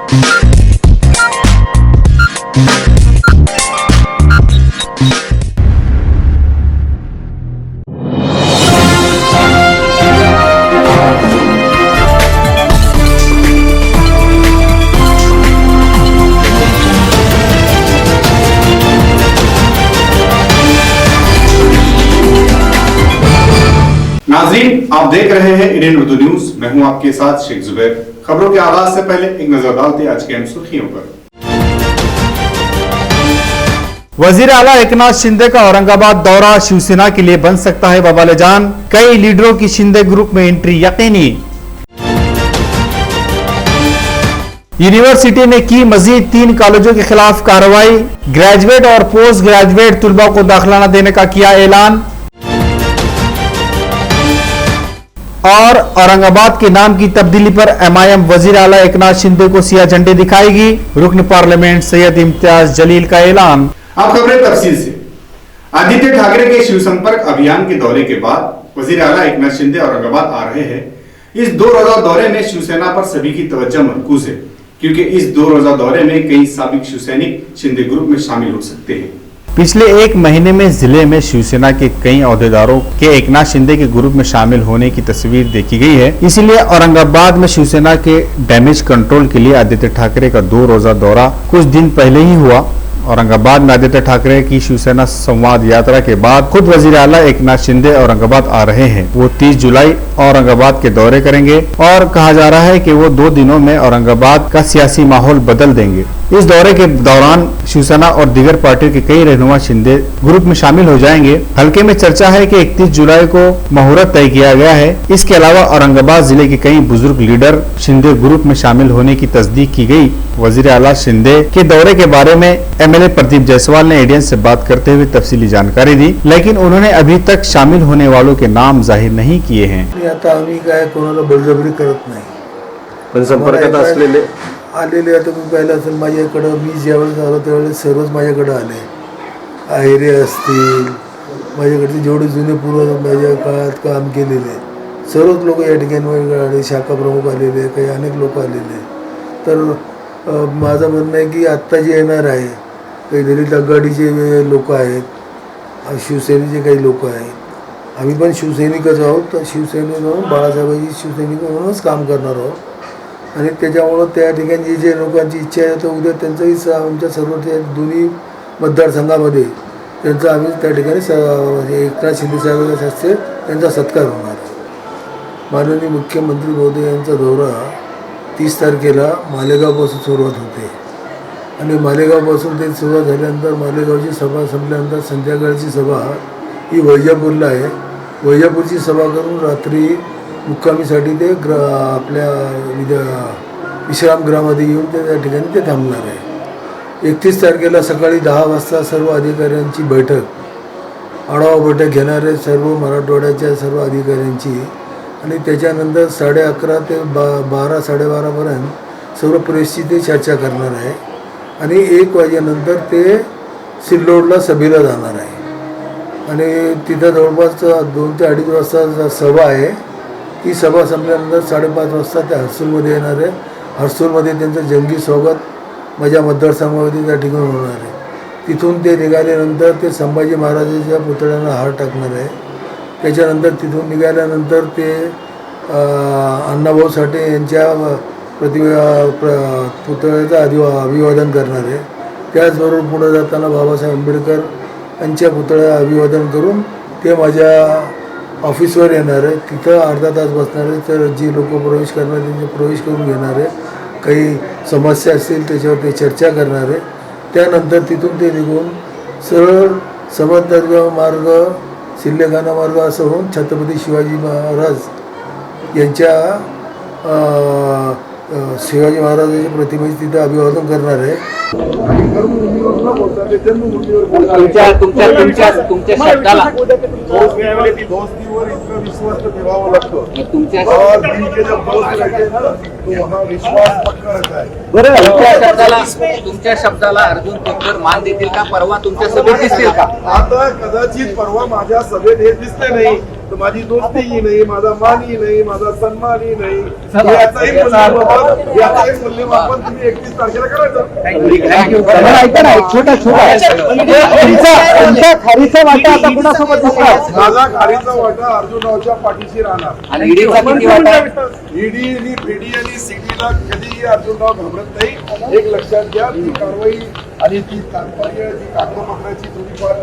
नाज़रीन, आप देख रहे हैं इंडियन उर्दू न्यूज। मैं हूं आपके साथ शेख जुबैर। खबरों के आगाज से पहले एक नजर डालते हैं आज की अहम सुर्खियों पर। वजीर आला एकनाथ शिंदे का औरंगाबाद दौरा शिवसेना के लिए बन सकता है बवाल जान। कई लीडरों की शिंदे ग्रुप में एंट्री यकीनी। यूनिवर्सिटी ने की मजीद 3 कॉलेजों के खिलाफ कार्रवाई। ग्रेजुएट और पोस्ट ग्रेजुएट तुलबा को दाखिला न देने का किया ऐलान। और औरंगाबाद के नाम की तब्दीली पर एमआईएम वजीर आला एकनाथ शिंदे को सिया झंडे दिखाएगी। रुकन पार्लियामेंट सैयद इम्तियाज जलील का ऐलान। अब खबरें तफसील से। आदित्य ठाकरे के शिव संपर्क अभियान के दौरे के बाद वजीर आला एकनाथ शिंदे औरंगाबाद आ रहे हैं। इस 2 रोजा दौरे में शिवसेना पर सभी की तवज्जो मरकूज है, क्योंकि इस 2 रोजा दौरे में कई साबिक शिवसैनिक शिंदे ग्रुप में शामिल हो सकते हैं। पिछले 1 महीने में जिले में शिवसेना के कई अहदेदारों के एकनाथ शिंदे के ग्रुप में शामिल होने की तस्वीर देखी गई है। इसलिए औरंगाबाद में शिवसेना के डैमेज कंट्रोल के लिए आदित्य ठाकरे का 2 रोजा दौरा कुछ दिन पहले ही हुआ। औरंगाबाद में आदित्य ठाकरे की शिवसेना संवाद यात्रा के बाद खुद वजीर आला एकनाथ शिंदे औरंगाबाद आ रहे हैं। वो 30 जुलाई औरंगाबाद के दौरे करेंगे और कहा जा रहा है कि वो 2 दिनों में औरंगाबाद का सियासी माहौल बदल देंगे। इस दौरे के दौरान शिवसेना और दीगर पार्टियों के कई रहनुमा शिंदे ग्रुप में शामिल हो जाएंगे। हल्के में चर्चा है कि 31 जुलाई को मुहूर्त तय किया गया है। इसके अलावा औरंगाबाद जिले के कई बुजुर्ग लीडर शिंदे ग्रुप में शामिल होने की तस्दीक की गई। वजीर आला शिंदे के दौरे के बारे में एमएलए प्रदीप जायसवाल ने एडियंस से बात करते हुए तफसीली जानकारी दी, लेकिन उन्होंने अभी तक शामिल होने वालों के नाम जाहिर नहीं किए हैं। आता आम्ही काय कोणाला बळजबरी करत नाही, पण संपर्कात असलेले आलेले आता मी पाहिलं असेल माझ्याकडं, मी ज्यावेळेस आलो त्यावेळेस सर्वच माझ्याकडं आले. आहिरे असतील, माझ्याकडचे जेवढे जुने पूर्वज माझ्या काळात काम केलेले सर्वच लोक या ठिकाणी आले. शाखा प्रमुख आलेले, काही अनेक लोक आलेले. तर माझं म्हणणं आहे की आत्ता जे येणार आहे काही दलित आघाडीचे लोक आहेत, शिवसेनेचे काही लोक आहेत. आम्ही पण शिवसैनिकच आहोत. तर शिवसैनिक म्हणून बाळासाहेबांची शिवसैनिक म्हणूनच काम करणार आहोत. आणि त्याच्यामुळं त्या ठिकाणी जे लोकांची इच्छा आहे तर उद्या त्यांचाही आमच्या सर्व त्या दोन्ही मतदारसंघामध्ये त्यांचा आम्ही त्या ठिकाणी एकनाथ शिंदे साहेबांच्या हस्ते त्यांचा सत्कार होणार आहे. माननीय मुख्यमंत्री महोदय यांचा दौरा 30 तारखेला मालेगावपासून सुरुवात होते आणि मालेगावपासून ते सुरुवात झाल्यानंतर मालेगावची सभा संपल्यानंतर संध्याकाळची सभा ही वैजापूरला आहे. वैजापूरची सभा करून रात्री मुक्कामीसाठी ते आपल्या विश्रामगृहामध्ये येऊन ते त्या ठिकाणी ते थांबणार आहे. 31 तारखेला सकाळी 10 वाजता सर्व अधिकाऱ्यांची बैठक, आढावा बैठक घेणार आहे सर्व मराठवाड्याच्या सर्व अधिकाऱ्यांची. आणि त्याच्यानंतर 11:30 ते 12-12:30पर्यंत सर्व प्रेसची ते चर्चा करणार आहे. आणि 1 वाजेनंतर ते सिल्लोडला सभेला जाणार आहे. आणि तिथं जवळपास 2 ते 2:30 वाजता सभा आहे. ती सभा संपल्यानंतर 5:30 वाजता ते हर्सूलमध्ये येणार आहे. हर्सूलमध्ये त्यांचं जंगी स्वागत माझ्या मतदारसंघामध्ये त्या ठिकाणी होणार आहे. तिथून ते निघाल्यानंतर ते संभाजी महाराजांच्या पुतळ्याला हार टाकणार आहे. त्याच्यानंतर तिथून निघाल्यानंतर ते अण्णाभाऊ साठे यांच्या पुतळ्याचं अभिवादन करणार आहे. त्याचबरोबर पुढे जाताना बाबासाहेब आंबेडकर यांच्या पुतळ्याला अभिवादन करून ते माझ्या ऑफिसवर येणार आहे. तिथं अर्धा तास बसणार आहे. तर जी लोक प्रवेश करणार त्यांचे प्रवेश करून घेणार आहे. काही समस्या असतील त्याच्यावर ते चर्चा करणार आहे. त्यानंतर तिथून ते निघून सरळ समर्थनगाव मार्ग, सिल्लेखाना मार्ग असं होऊन छत्रपती शिवाजी महाराज यांच्या शिवाजी महाराजांच्या प्रतिमेचे तिथं अभिवादन करणार आहे. तुमच्या शब्दाला तुमच्या शब्दाला अर्जुन खोतकर मान देतील का? परवा तुमच्या सभेत दिसतील का? आता कदाचित परवा माझ्या सभेत हे दिसते नाही, तर माझी दोस्तीही नाही, माझा मानही नाही, माझा सन्मानही नाही. याचाही मूल्यमापन तुम्ही 31 तारखेला करायचं. माझा खारीचा वाटा अर्जुनरावच्या पाठीशी राहणार. आणि ईडीचा किती वाटा आहे? ईडी आणि पीडी आणि सीडीला कधीही अर्जुनराव घाबरत नाही. एक लक्षात घ्या, ती कारवाई आणि ती तात्पर्य जी कागदपत्राची थोडीफार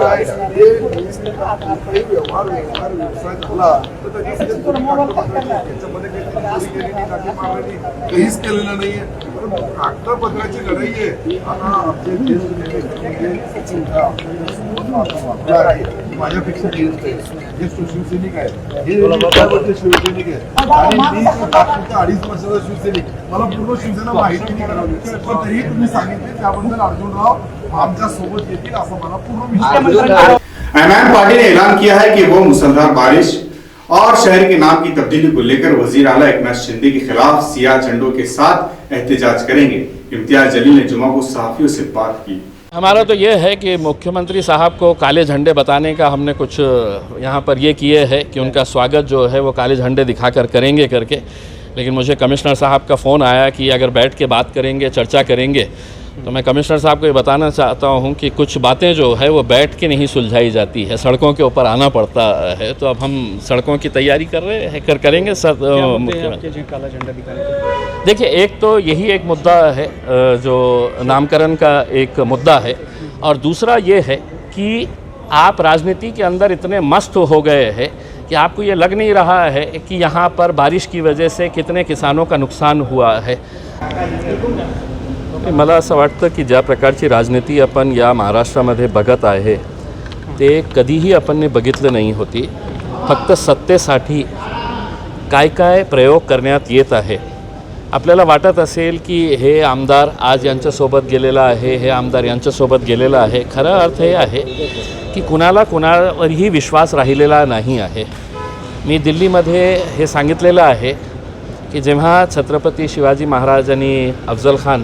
आहे, हे कोणताही व्यवहार व्यवसाय झाला तर त्याची त्याच्यामध्ये काही चोरी केलेली, नाकी मारलेली काहीच केलेलं नाहीये. परंतु कागदपत्राची लढाई आहे. आता आमचे माझ्यापेक्षा जे शिवसैनिक आहे, हे शिवसैनिक आहे आणि मी 2.5 वर्षाचा शिवसैनिक, मला पूर्ण शिवसेना माहिती नाही करावी, पण तरीही तुम्ही सांगितले त्याबद्दल अर्जुनराव आमच्या सोबत येतील असं मला पूर्ण विश्वास आहे. एमआईएम पार्टी ने ऐलान किया है कि वो मुसलधार बारिश और शहर के नाम की तब्दीली को लेकर वजीर आला एकनाथ शिंदे के खिलाफ सियाह झंडों के साथ एहतजाज करेंगे। इम्तियाज जलील ने जुमा को सहाफियों से बात की। हमारा तो ये है कि मुख्यमंत्री साहब को काले झंडे बताने का हमने कुछ यहाँ पर ये किए है कि उनका स्वागत जो है वो काले झंडे दिखाकर करेंगे करके, लेकिन मुझे कमिश्नर साहब का फ़ोन आया कि अगर बैठ के बात करेंगे, चर्चा करेंगे, तो मैं कमिश्नर साहब को ये बताना चाहता हूँ कि कुछ बातें जो है वो बैठ के नहीं सुलझाई जाती है, सड़कों के ऊपर आना पड़ता है। तो अब हम सड़कों की तैयारी कर रहे हैं, करेंगे सर। काला झंडा दिखाने देखिए, एक तो यही एक मुद्दा है जो नामकरण का एक मुद्दा है, और दूसरा ये है कि आप राजनीति के अंदर इतने मस्त हो गए हैं कि आपको ये लग नहीं रहा है कि यहाँ पर बारिश की वजह से कितने किसानों का नुकसान हुआ है। मला असं वाटतं की ज्या प्रकारची राजनीती आपण या महाराष्ट्रामध्ये बघत आहे ते कधीही आपण बघितलं नाही होती। फक्त सत्तेसाठी काय काय प्रयोग करण्यात येत आहे। आपल्याला वाटत असेल की हे आमदार आज यांच्यासोबत गेलेला आहे, हे आमदार यांच्यासोबत गेलेला आहे। खरा अर्थ हे आहे की कुणावरही विश्वास राहिलेला नाही आहे। मी दिल्लीमध्ये हे सांगितलेलं आहे की जेव्हा छत्रपती शिवाजी महाराजांनी अफजल खान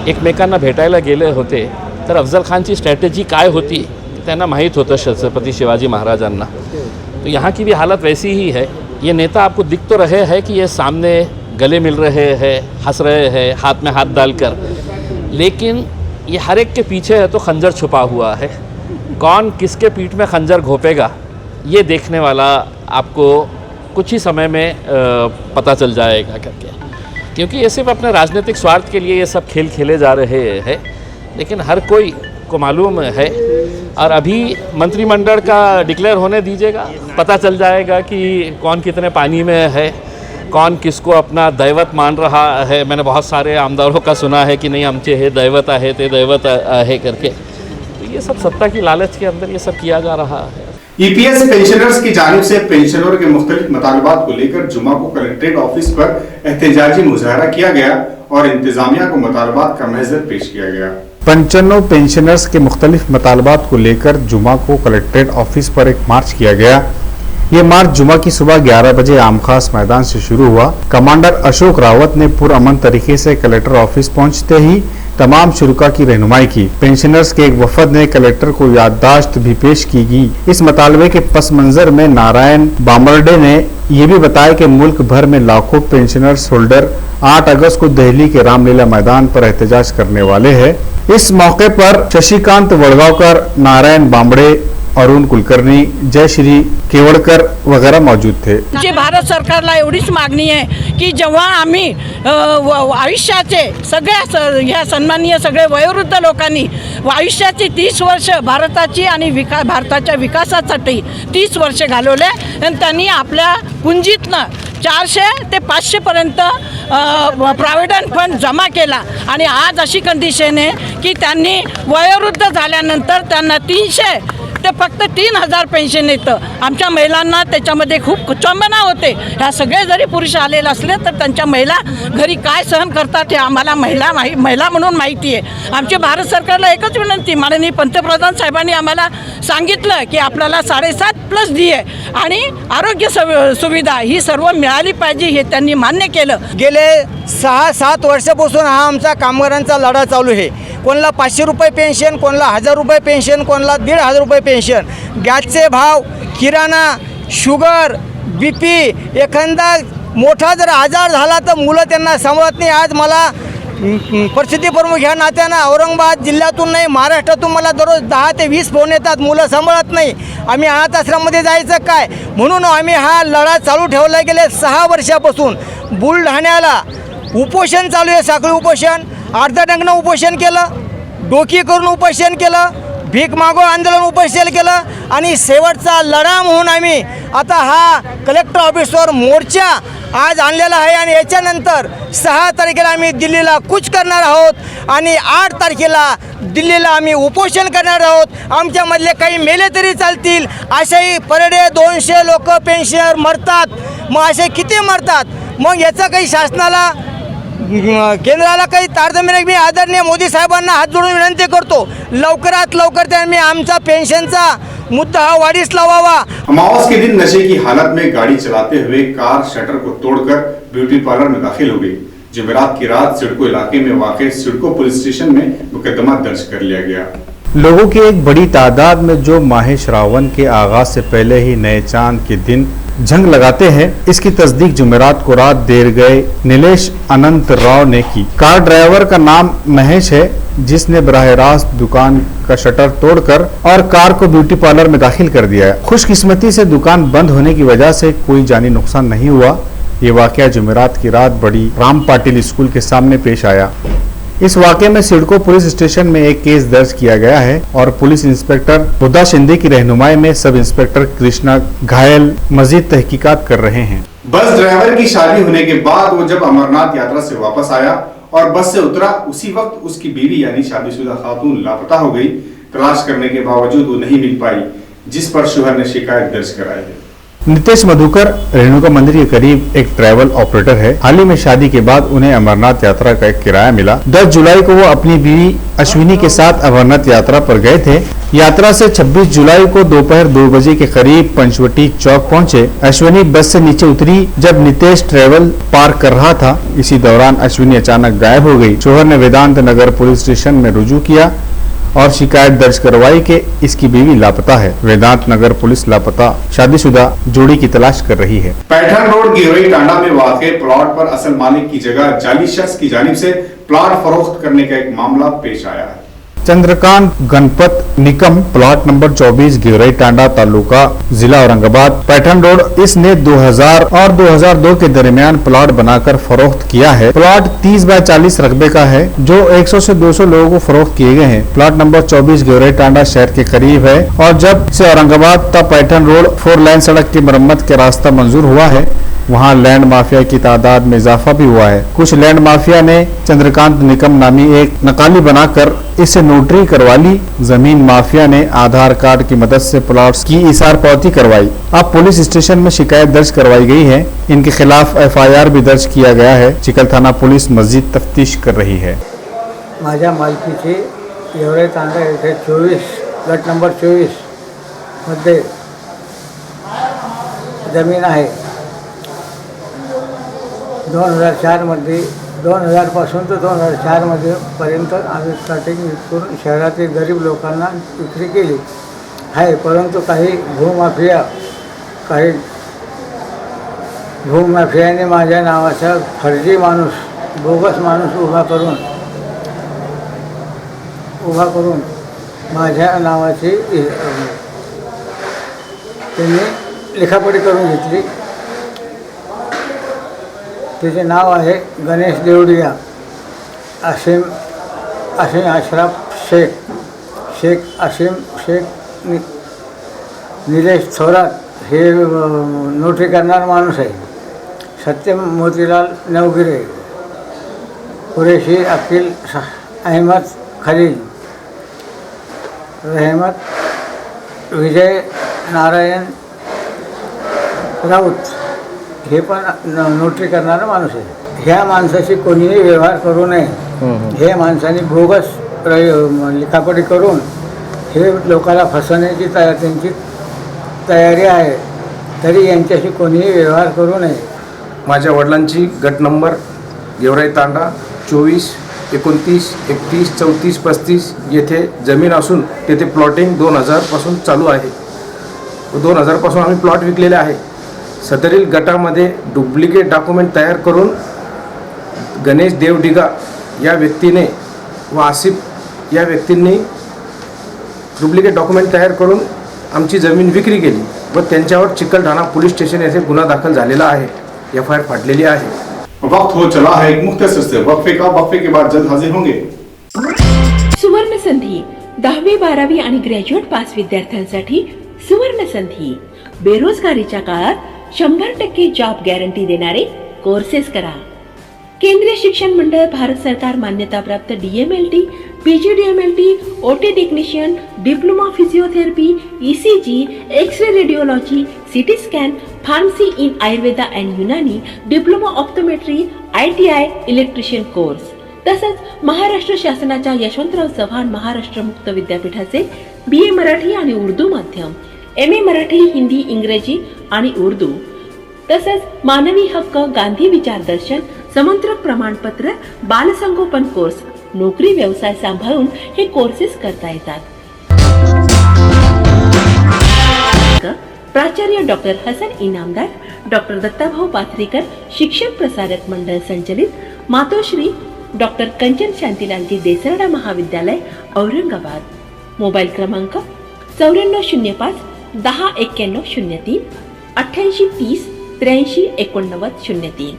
एकमेकांना भेटायला गेले होते तर अफजल खानची स्ट्रॅटेजी काय होती त्यांना माहीत होतं छत्रपति शिवाजी महाराजांना। तो यहाँ की भी हालत वैसी ही है। ये नेता आपको दिख तो रहे हैं कि ये सामने गले मिल रहे हैं, हंस रहे हैं, हाथ में हाथ डालकर, लेकिन ये हर एक के पीछे है तो खंजर छुपा हुआ है। कौन किसके पीठ में खंजर घोंपेगा ये देखने वाला आपको कुछ ही समय में पता चल जाएगा करके, क्योंकि ये सिर्फ अपने राजनीतिक स्वार्थ के लिए ये सब खेल खेले जा रहे हैं। लेकिन हर कोई को मालूम है, और अभी मंत्रिमंडल का डिक्लेयर होने दीजिएगा, पता चल जाएगा कि कौन कितने पानी में है, कौन किसको अपना दैवत मान रहा है। मैंने बहुत सारे आमदारों का सुना है कि नहीं आमचे हे दैवत आहे ते दैवत आहे करके। तो ये सब सत्ता की लालच के अंदर ये सब किया जा रहा है। ईपीएस पेंशनर्स की जानिब से पेंशनरों के मुख्तलिफ मुतालबात को लेकर जुमा को कलेक्ट्रेट ऑफिस पर एहतजाजी मुजाहरा किया गया और इंतजामिया को मुतालबात का महजर पेश किया गया। 95 पेंशनर्स के मुख्तलिफ मुतालबात को लेकर जुमा को कलेक्ट्रेट ऑफिस पर एक मार्च किया गया। ये मार्च जुमा की सुबह 11 बजे आम खास मैदान से शुरू हुआ। कमांडर अशोक रावत ने पुरअमन तरीके से कलेक्टर ऑफिस पहुंचते ही तमाम शुरुका की रहनुमाई की। पेंशनर्स के एक वफद ने कलेक्टर को याददाश्त भी पेश की गई। इस मुतालबे के पस मंजर में नारायण बामर्डे ने ये भी बताया कि मुल्क भर में लाखों पेंशनर्स होल्डर 8 अगस्त को दिल्ली के रामलीला मैदान पर एहतजाज करने वाले हैं। इस मौके पर शशिकांत वडगावकर, नारायण बामड़े, अरुण कुलकर्णी, जयश्री केवड़कर वगैरह मौजूद थे। जी भारत सरकारला एवढीच मागणी आहे की जेव्हा आम्ही आयुष्याचे सगळ्या ह्या सन्माननीय सगळे वयोवृद्ध लोकांनी आयुष्याची 30 वर्ष भारताची आणि भारताच्या विकासासाठी 30 वर्ष घालवले आणि त्यांनी आपल्या पुंजीतनं 400 ते 500 पर्यंत प्रॉव्हिडंट फंड जमा केला आणि आज अशी कंडिशन आहे की त्यांनी वयोवृद्ध झाल्यानंतर त्यांना 300 ते फक्त 3000 पेन्शन येतं। आमच्या महिलांना त्याच्यामध्ये खूप कुचंबना होते। ह्या सगळे जरी पुरुष आलेले असले तर त्यांच्या महिला घरी काय सहन करतात हे आम्हाला महिला म्हणून माहिती आहे। आमची भारत सरकारला एकच विनंती, माननीय पंतप्रधान साहेबांनी आम्हाला सांगितलं की आपल्याला 7.5+ DA आणि आरोग्य सुविधा ही सर्व मिळाली पाहिजे, हे त्यांनी मान्य केलं। गेले 6-7 वर्षापासून हा आमचा कामगारांचा लढा चालू आहे। कोणाला 500 रुपये पेन्शन, कोणाला 1000 रुपये पेन्शन, कोणाला 1500 रुपये पेन्शन। गॅसचे भाव किराणा, शुगर, BP, एखादा मोठा जर आजार झाला तर मुलं त्यांना सांभाळत नाही. आज मला परिस्थिती प्रमुख ह्या नात्यानं औरंगाबाद जिल्ह्यातून नाही महाराष्ट्रातून मला दररोज 10 ते 20 फोन येतात, मुलं सांभाळत नाही. आम्ही अनाथ आश्रममध्ये जायचं काय, म्हणून आम्ही हा लढा चालू ठेवला. गेले 6 वर्षापासून बुलढाण्याला उपोषण चालू आहे. साखळी उपोषण, अर्धडंगनं उपोषण केलं, डोकी करून उपोषण केलं, भीक मागो आंदोलन उपोषण केलं आणि शेवटचा लढा म्हणून आम्ही आता हा कलेक्टर ऑफिसवर मोर्चा आज आणलेला आहे. आणि याच्यानंतर 6 तारखेला आम्ही दिल्लीला कूच करणार आहोत आणि 8 तारखेला दिल्लीला आम्ही उपोषण करणार आहोत. आमच्यामधले काही मेले तरी चालतील. असेही परडे 200 लोक पेन्शनर मरतात, मग असे किती मरतात? मग याचा काही शासनाला केंद्राला काही तारतम्य नाही. मी आदरणीय मोदी साहेबांना हात जोडून विनंती करतो, लवकरात लवकर त्यांनी आमचा पेन्शनचा मुद्दा हा वाढीस लावावा. अमावस के दिन नशे की हालत में गाड़ी चलाते हुए कार शटर को तोड़कर ब्यूटी पार्लर में दाखिल हो गई. जुमेरात की रात सिडको इलाके में वाक़ सिडको पुलिस स्टेशन में मुकदमा दर्ज कर लिया गया. लोगों की एक बड़ी तादाद में जो माह श्रावण के आगाज से पहले ही नए चांद के दिन जंग लगाते हैं, इसकी तस्दीक जुमेरात को रात देर गए नीलेश अनंत राव ने की. कार ड्राइवर का नाम महेश है, जिसने बराह रास्त दुकान का शटर तोड़कर और कार को ब्यूटी पार्लर में दाखिल कर दिया है. खुशकिस्मती से दुकान बंद होने की वजह से कोई जानी नुकसान नहीं हुआ. ये वाकया जुमेरात की रात बड़ी राम पाटिल स्कूल के सामने पेश आया. इस वाक़े में सिडको पुलिस स्टेशन में एक केस दर्ज किया गया है और पुलिस इंस्पेक्टर हुदा शिंदे की रहनुमाई में सब इंस्पेक्टर कृष्णा घायल मजीद तहकीकात कर रहे हैं. बस ड्राइवर की शादी होने के बाद वो जब अमरनाथ यात्रा से वापस आया और बस से उतरा, उसी वक्त उसकी बीवी यानी शादीशुदा खातून लापता हो गई. तलाश करने के बावजूद वो नहीं मिल पाई, जिस पर शोहर ने शिकायत दर्ज कराई है. नितेश मधुकर रेणुका मंदिर के करीब एक ट्रैवल ऑपरेटर है. हाल ही में शादी के बाद उन्हें अमरनाथ यात्रा का एक किराया मिला. 10 जुलाई को वो अपनी बीवी अश्विनी के साथ अमरनाथ यात्रा पर गए थे. यात्रा से 26 जुलाई को दोपहर 2 बजे के करीब पंचवटी चौक पहुंचे. अश्विनी बस से नीचे उतरी जब नितेश ट्रैवल पार्क कर रहा था. इसी दौरान अश्विनी अचानक गायब हो गई. शोहर ने वेदांत नगर पुलिस स्टेशन में रुजू किया और शिकायत दर्ज करवाई कि इसकी बीवी लापता है. वेदांत नगर पुलिस लापता शादीशुदा जोड़ी की तलाश कर रही है. पैठन रोड गिरोई टांडा में वाक़े प्लॉट पर असल मालिक की जगह जाली शख्स की जानिब से प्लॉट फरोख्त करने का एक मामला पेश आया है. चंद्रकांत गणपत निकम प्लॉट नंबर 24 गिरई टांडा तालुका जिला औरंगाबाद पैठन रोड, इसने 2000 और 2002 के दरमियान प्लॉट बनाकर फरोख्त किया है. प्लॉट 30 बाय 40 रकबे का है जो 100 से 200 लोगों को फरोख्त किए गए हैं. प्लॉट नंबर 24 गिरई टांडा शहर के करीब है और जब से औरंगाबाद तक पैठन रोड 4 लाइन सड़क की मरम्मत का रास्ता मंजूर हुआ है, वहाँ लैंड माफिया की तादाद में इजाफा भी हुआ है. कुछ लैंड माफिया ने चंद्रकांत निकम नामी एक नकाली बनाकर इससे नोटरी करवा ली. जमीन माफिया ने आधार कार्ड की मदद से प्लॉट्स की इसार पावती करवाई. अब पुलिस स्टेशन में शिकायत दर्ज करवाई गई है. इनके खिलाफ FIR भी दर्ज किया गया है. चिकल थाना पुलिस मजीद तफ्तीश कर रही है. माझ्या मालकीची गिरोई तांडा येथे 24 गट नंबर 24 मध्ये जमीन आहे. 2004 मध्ये 2000 पासून तर 2004 मध्ये पर्यंत आम्ही स्टार्टिंग करून शहरातील गरीब लोकांना विक्री केली आहे. परंतु काही भूमाफियाने माझ्या नावाचा फर्जी माणूस, बोगस माणूस उभा करून माझ्या नावाची त्यांनी लिखापडी करून घेतली. त्याचे नाव आहे गणेश देवडिया, असीम अशरफ शेख असीम शेख निलेश थोरात हे नोटरी करणारा माणूस आहे. सत्यम मोतीलाल नवगिरे, कुरेशी अकील अहमद खलील, रहमत विजय नारायण राऊत हे पण नोटरी करणारा माणूस आहे. ह्या माणसाशी कोणीही व्यवहार करू नये. हे माणसाने बोगस लिखापडी करून हे लोकांना फसवण्याची त्यांची तयारी आहे. तरी यांच्याशी कोणीही व्यवहार करू नये. माझ्या वडिलांची गट नंबर गिरोई तांडा 24, 29, 31, 34, 35 येथे जमीन असून तेथे प्लॉटिंग 2000 पासून चालू आहे. 2000 पासून आम्ही प्लॉट विकलेले आहे. सदरील गटामध्ये डुप्लिकेट डॉक्युमेंट तयार करून गणेश देवडिगा या व्यक्तीने व आसिफ या व्यक्तींनी डुप्लिकेट डॉक्युमेंट तयार करून आमची जमीन विक्री केली व त्यांच्यावर चिकलठाणा पोलीस स्टेशन येथे गुन्हा दाखल झालेला आहे. FIR फाटलेली आहे. वक्त हो चला है एक मुख्तसर से वक्फे का. वक्फे के बाद जल्द हाजिर होंगे. सुवर्ण संधी 10वी 12वी आणि ग्रॅज्युएट पास विद्यार्थ्यांसाठी सुवर्ण संधी. बेरोजगारीच्या काळात 100% जॉब गॅरंटी देणारे कोर्सेस करा. केंद्रीय शिक्षण मंडळ, भारत सरकार मान्यताप्राप्त DMLT, PGDMLT, OT technician, diploma physiotherapy, ECG, x-ray radiology, CT scan, pharmacy in Ayurveda and Unani, diploma optometry, ITI electrician course. तसंच महाराष्ट्र शासनाच्या यशवंतराव चव्हाण महाराष्ट्र मुक्त विद्यापीठाचे BA मराठी आणि उर्दू माध्यम, MA मराठी, हिंदी, इंग्रजी आणि उर्दू, तसंच मानवी हक्क, गांधी विचार दर्शन, समंत्रक प्रमाणपत्र, बालसंगोपन कोर्स, नोकरी व्यवसाय सांभाळून हे कोर्सेस करता येतात. प्राचार्य डॉक्टर हसन इनामदार, डॉक्टर दत्ताभाऊ पाथरीकर, शिक्षक प्रसारक मंडळ संचलित, मातोश्री डॉक्टर कंचन शांतीलालजी देसरडा महाविद्यालय, औरंगाबाद. मोबाईल क्रमांक 9405 10 91 03 88 30 83 89 03.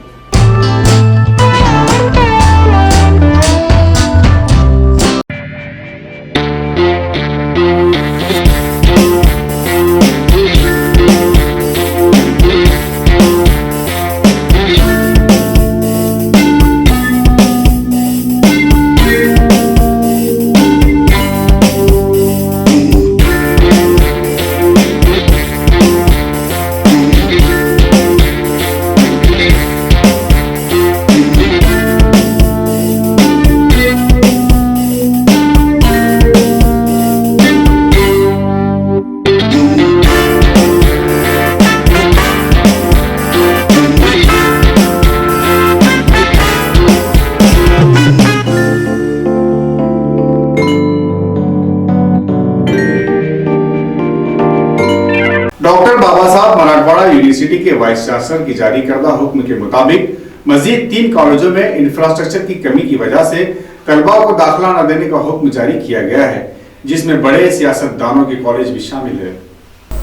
डॉक्टर बाबा साहब मराठवाड़ा यूनिवर्सिटी के वाइस चांसलर की जारी करदा हुक्म के मुताबिक मजीद 3 कॉलेजों में इंफ्रास्ट्रक्चर की कमी की वजह से तलबा को दाखिला न देने का हुक्म जारी किया गया है, जिसमें बड़े सियासतदानों के कॉलेज भी शामिल है.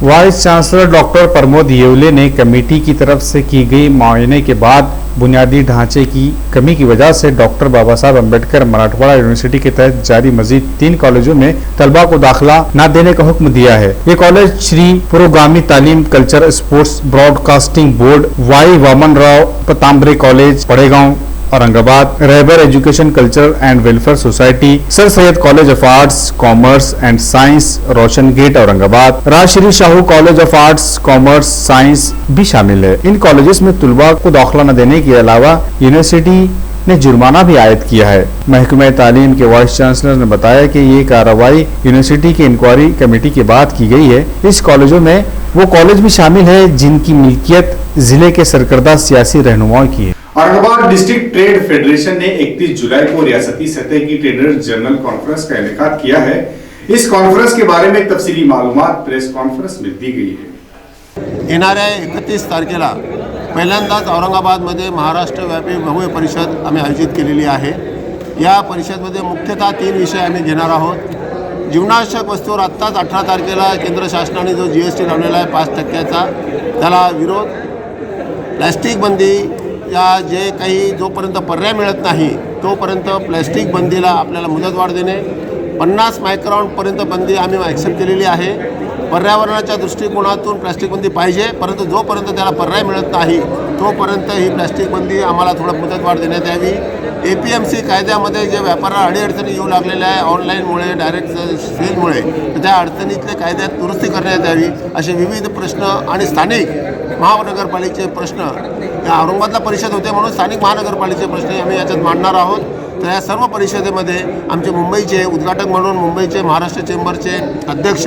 Vice chancellor doctor Pramod Yevle ने कमेटी की तरफ से की गई मुआयने के बाद बुनियादी ढांचे की कमी की वजह से डॉक्टर बाबा साहब अम्बेडकर मराठवाड़ा यूनिवर्सिटी के तहत जारी मजीद 3 कॉलेजों में तलबा को दाखिला न देने का हुक्म दिया है. ये college Shri Purogami Talim, culture, sports, broadcasting board, Y Vaman Rao Patambare college, Padegaon, Aurangabad, Rahbar education culture and welfare society, sir Syed college of arts, commerce and science, Roshan gate, Aurangabad, Rajshri Shahu college of arts, commerce, science भी शामिल है. इन कॉलेजेस में तलबा को दाखिला न देने के अलावा यूनिवर्सिटी ने जुर्माना भी आयद किया है. महकमे तालीम के वाइस चांसलर ने बताया कि ये कार्रवाई यूनिवर्सिटी की इंक्वायरी कमेटी के बाद की गई है. इस कॉलेजों में वो कॉलेज भी शामिल है जिनकी मिल्कियत जिले के सरकर्दा सियासी रहनुमाओं की है. औरंगाबाद डिस्ट्रिक्ट ट्रेड फेडरेशन ने 31 जुलाई को रियासती सतह की ट्रेडर्स जनरल कॉन्फ्रेंस का इनेकाद किया है. इस कॉन्फ्रेंस के बारे में तफसीली मालूमात प्रेस कॉन्फ्रेंस में दी गई है. येणाऱ्या 31 तारखेला पहिल्यांदाच औरंगाबादमध्ये महाराष्ट्रव्यापी भव्य परिषद आम्ही आयोजित केलेली आहे. या परिषदेमध्ये मुख्यतः 3 विषय आम्ही घेणार आहोत. जीवनावश्यक वस्तूवर आत्ताच 18 तारखेला केंद्र शासनाने जो GST लावलेला आहे 5% त्याला विरोध, प्लॅस्टिक बंदी, या जे काही जोपर्यंत पर्याय मिळत नाही तोपर्यंत प्लॅस्टिक बंदीला आपल्याला मुदतवाढ देणे, 50 मायक्रॉनपर्यंत बंदी आम्ही ॲक्सेप्ट केलेली आहे. पर्यावरणाच्या दृष्टिकोनातून प्लॅस्टिक बंदी पाहिजे, परंतु जोपर्यंत त्याला पर्याय मिळत नाही तोपर्यंत ही प्लॅस्टिक बंदी आम्हाला थोडं मुदतवाढ देण्यात यावी. APMC कायद्यामध्ये जे व्यापाऱ्यांना अडीअडचणी येऊ लागलेल्या आहे ऑनलाईनमुळे, डायरेक्ट सेलमुळे, त्या अडचणीतले कायद्यात दुरुस्ती करण्यात यावी असे विविध प्रश्न आणि स्थानिक महानगरपालिकेचे प्रश्न, या औरंगाबादला परिषद होते म्हणून स्थानिक महानगरपालिकेचे प्रश्न आम्ही याच्यात मांडणार आहोत. तर या सर्व परिषदेमध्ये आमचे मुंबईचे उद्घाटक म्हणून मुंबईचे महाराष्ट्र चेंबरचे अध्यक्ष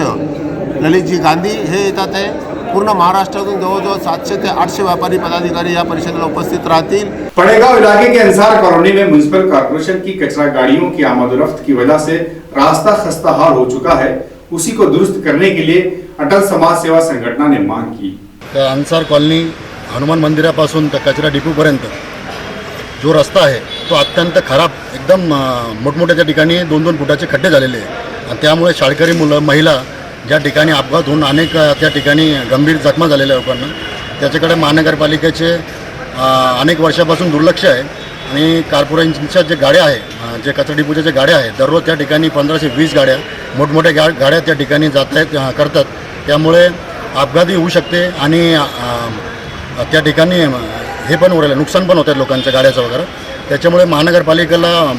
ललितजी गांधी हे येतात आहे. पूर्ण महाराष्ट्रातून जवळजवळ 700 ते 800 व्यापारी पदाधिकारी या परिषदेला उपस्थित राहतील. पड़ेगांव इलाके के अंसार कॉलोनी में म्युनिसिपल कॉर्पोरेशन की कचरा गाड़ियों की आमद रफ्त की वजह से रास्ता खस्ताहाल हो चुका है उसी को दुरुस्त करने के लिए अटल समाज सेवा संघटना ने मांग की। अन्सार कॉलनी हनुमान मंदिरापासून तर कचरा डिपोपर्यंत जो रस्ता आहे तो अत्यंत खराब, एकदम मोठमोठ्या त्या ठिकाणी 2-2 फुटाचे खड्डे झालेले आहे आणि त्यामुळे शाळकरी मुलं, महिला ज्या ठिकाणी अपघात होऊन अनेक त्या ठिकाणी गंभीर जखमा झालेल्या लोकांना, त्याच्याकडे महानगरपालिकेचे अनेक वर्षापासून दुर्लक्ष आहे आणि कॉर्पोरेशनच्या जे गाड्या आहे, जे कचरा डिपोच्या जे गाड्या आहेत, दररोज त्या ठिकाणी 1520 गाड्या मोठमोठ्या गाड्या त्या ठिकाणी करतात, त्यामुळे अपघातही होऊ शकते आणि त्या ठिकाणी हे पण होईल, नुकसान पण होतं लोकांच्या गाड्याचं वगैरे। त्याच्यामुळे महानगरपालिकेला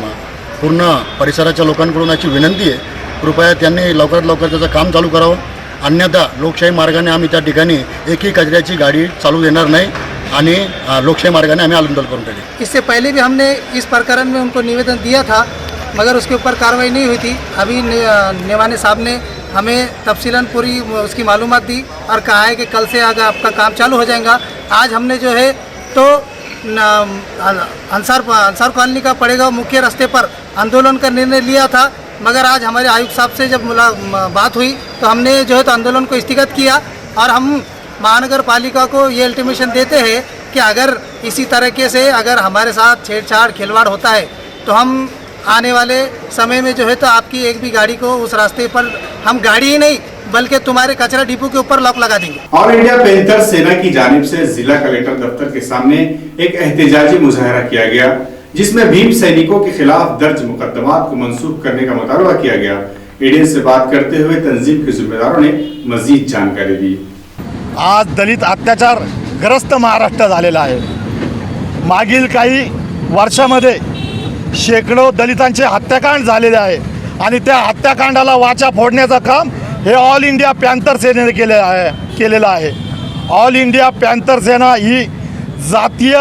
पूर्ण परिसराच्या लोकांकडून अशी विनंती आहे, कृपया त्यांनी लवकरात लवकर त्याचं काम चालू करावं, अन्यथा लोकशाही मार्गाने आम्ही त्या ठिकाणी एकही कचऱ्याची गाडी चालू देणार नाही आणि लोकशाही मार्गाने आम्ही आंदोलन करून टाकेल। इससे पहले भी हमने इस प्रकरण में उनको निवेदन दिया था, मगर उसके ऊपर कार्रवाई नहीं हुई थी। अभी नेवाने साहब ने हमें तफसीलन पूरी उसकी मालूमात दी और कहा है कि कल से अगर आपका काम चालू हो जाएगा। आज हमने जो है तो अंसार कॉलोनी का पड़ेगा मुख्य रास्ते पर आंदोलन का निर्णय लिया था, मगर आज हमारे आयुक्त साहब से जब बात हुई तो हमने जो है तो आंदोलन को स्थगित किया और हम महानगर पालिका को ये अल्टीमेशन देते हैं कि अगर इसी तरीके से अगर हमारे साथ छेड़छाड़ खिलवाड़ होता है तो हम आने वाले समय में जो है तो आपकी एक भी गाड़ी को उस रास्ते पर हम गाड़ी ही नहीं बल्कि तुम्हारे कचरा डिपो के ऊपर लॉक लगा देंगे। ऑल इंडिया पैंथर सेना की जानिब से जिला कलेक्टर दफ्तर के सामने एक एहतजाजी मुजाहरा किया गया, जिसमें भीम सैनिकों के खिलाफ दर्ज मुकदमात को मंसूख करने का मुतालबा किया गया। एडीएन से बात करते हुए तंजीम के जिम्मेदारों ने मजीद जानकारी दी। आज दलित अत्याचार ग्रस्त महाराष्ट्र झालेला आहे। मागील काही वर्षामध्ये शेकडो दलितांचे हत्याकांड झालेले आहे आणि त्या हत्याकांडाला वाचा फोडण्याचं काम हे ऑल इंडिया पॅन्थर सेनेने केलेलं आहे। ऑल इंडिया पॅन्थर सेना ही जातीय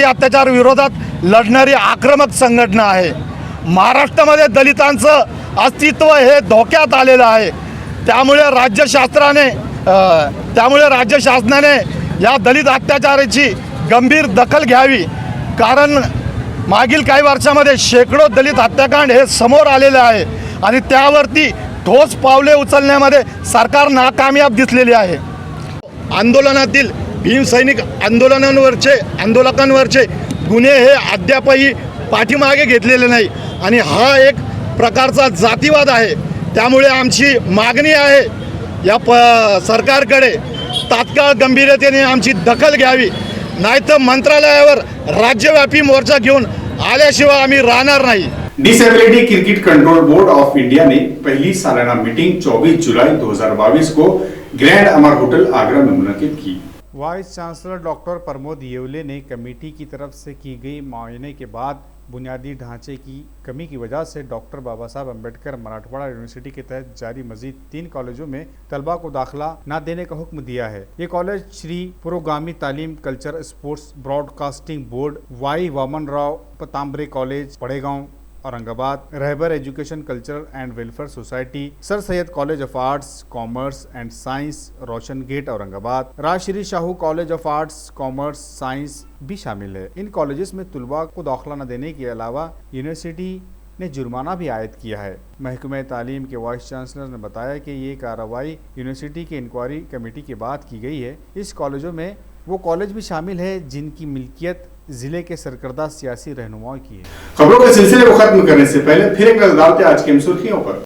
अत्याचार विरोधात लढणारी आक्रमक संघटना आहे। महाराष्ट्रामध्ये दलितांचं अस्तित्व हे धोक्यात आलेलं आहे। त्यामुळे राज्य शासनाने या दलित अत्याचाराची गंभीर दखल घ्यावी, कारण मागील काही वर्षामध्ये शेकडो दलित हत्याकांड हे समोर आलेले आहे आणि त्यावरती ठोस पावले उचलण्यामध्ये सरकार नाकामयाब दिसलेले आहे। आंदोलनातील भीमसैनिक आंदोलकांवरचे गुन्हे हे अद्यापही पाठीमागे घेतलेले नाही आणि हा एक प्रकारचा जातीवाद आहे। त्यामुळे आमची मागणी आहे या सरकारकडे तात्काळ गंभीरतेने आमची दखल घ्यावी, नाहीतर मंत्रालयावर राज्यव्यापी मोर्चा घेऊन आल्याशिवाय आम्ही राहणार नाही। Disability cricket control board of India ने पहली सालाना मीटिंग 24 जुलाई 2022 को ग्रैंड अमर होटल आगरा में मुनक्किद की। Vice chancellor doctor Pramod Yevle ने कमेटी की तरफ से की गई मुआयने के बाद बुनियादी ढांचे की कमी की वजह से डॉक्टर बाबा साहब अम्बेडकर मराठवाड़ा यूनिवर्सिटी के तहत जारी मजीद 3 कॉलेजों में तलबा को दाखिला न देने का हुक्म दिया है। ये college Shri Purogami Talim culture sports broadcasting board, Y Vaman Rao Patambare college Padegaon Aurangabad, Rahbar education cultural and welfare society, sir Syed college of arts commerce and science Roshan gate Aurangabad, Rajshri Shahu college of arts commerce science भी शामिल है। इन कॉलेजेस में तलबा को दाखिला न देने के अलावा यूनिवर्सिटी ने जुर्माना भी आयद किया है। महकमे तालीम के वाइस चांसलर ने बताया कि ये कार्रवाई यूनिवर्सिटी की इंक्वायरी कमेटी के बाद की गई है। इस कॉलेजों में वो कॉलेज भी शामिल है जिनकी मिल्कियत जिले के सरकर्दा सियासी रहनुमाओं की है। खबरों के सिलसिले को खत्म करने से पहले फिर एक नजर डालते आज की सुर्खियों पर।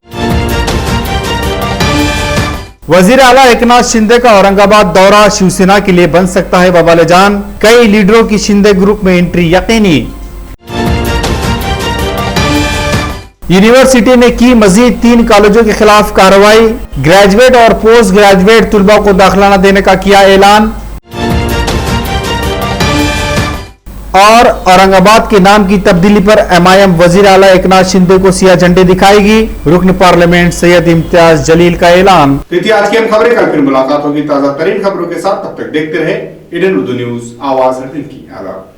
वजीर आला एकनाथ शिंदे का औरंगाबाद दौरा शिवसेना के लिए बन सकता है बवाल जान, कई लीडरों की शिंदे ग्रुप में एंट्री यकीनी। यूनिवर्सिटी ने की मजीद 3 कॉलेजों के खिलाफ कार्रवाई, ग्रेजुएट और पोस्ट ग्रेजुएट तलबा को दाखिला न देने का किया ऐलान। और औरंगाबाद के नाम की तब्दीली पर एमआईएम वजीर आला एकनाथ शिंदे को सिया झंडे दिखाएगी, रुकन पार्लियामेंट सैयद इम्तियाज जलील का ऐलान। तो आज की हम खबरें, कल फिर मुलाकात होगी ताजा तरीन खबरों के साथ। तब तक देखते रहे एडीएन उर्दू न्यूज, आवाज है दिल की। आदाब।